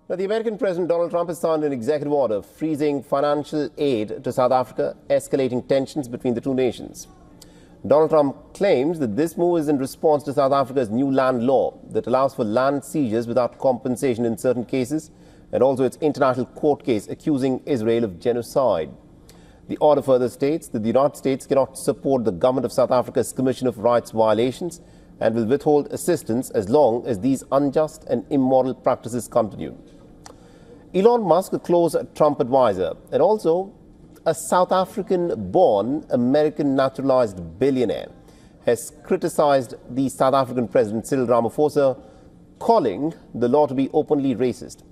Now, the American President Donald Trump has signed an executive order freezing financial aid to South Africa, escalating tensions between the two nations. Donald Trump claims that this move is in response to South Africa's new land law that allows for land seizures without compensation in certain cases, and also its international court case accusing Israel of genocide. The order further states that the United States cannot support the government of South Africa's commission of rights violations and will withhold assistance as long as these unjust and immoral practices continue. Elon Musk, a close Trump advisor, and also a South African-born, American naturalized billionaire, has criticized the South African President Cyril Ramaphosa, calling the law to be openly racist.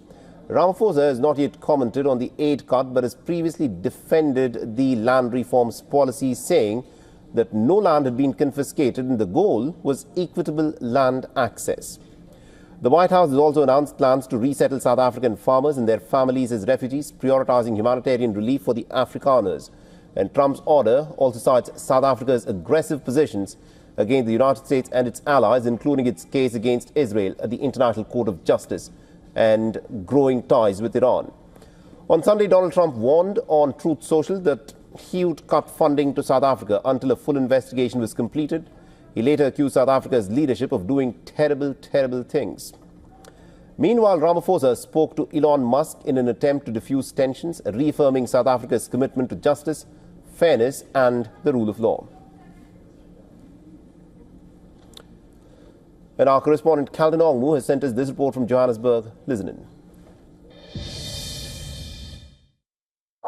Ramaphosa has not yet commented on the aid cut, but has previously defended the land reforms policy, saying that no land had been confiscated and the goal was equitable land access. The White House has also announced plans to resettle South African farmers and their families as refugees, prioritizing humanitarian relief for the Afrikaners. And Trump's order also cites South Africa's aggressive positions against the United States and its allies, including its case against Israel at the International Court of Justice and growing ties with Iran. On Sunday, Donald Trump warned on Truth Social that he would cut funding to South Africa until a full investigation was completed. He later accused South Africa's leadership of doing terrible, terrible things. Meanwhile, Ramaphosa spoke to Elon Musk in an attempt to diffuse tensions, reaffirming South Africa's commitment to justice, fairness and the rule of law. And our correspondent Calvin Ongmu has sent us this report from Johannesburg. Listen in.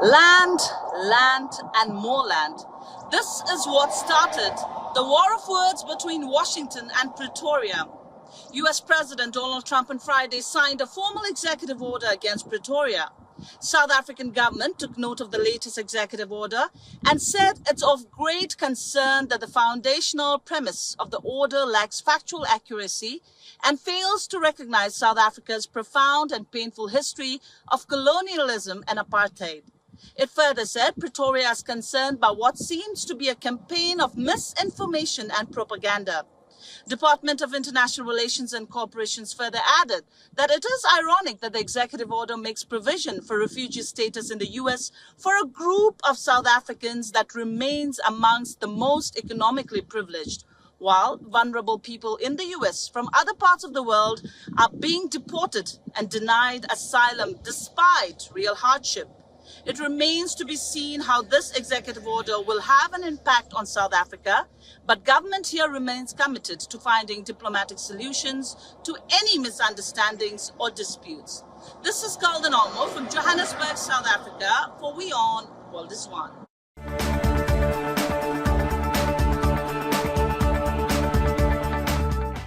Land, land and more land. This is what started the war of words between Washington and Pretoria. US President Donald Trump on Friday signed a formal executive order against Pretoria. South African government took note of the latest executive order and said it's of great concern that the foundational premise of the order lacks factual accuracy and fails to recognize South Africa's profound and painful history of colonialism and apartheid. It further said Pretoria is concerned by what seems to be a campaign of misinformation and propaganda. Department of International Relations and Corporations further added that it is ironic that the executive order makes provision for refugee status in the US for a group of South Africans that remains amongst the most economically privileged, while vulnerable people in the US from other parts of the world are being deported and denied asylum despite real hardship. It remains to be seen how this executive order will have an impact on South Africa, but government here remains committed to finding diplomatic solutions to any misunderstandings or disputes. This is Calvin Ongmu from Johannesburg, South Africa for WION World is One.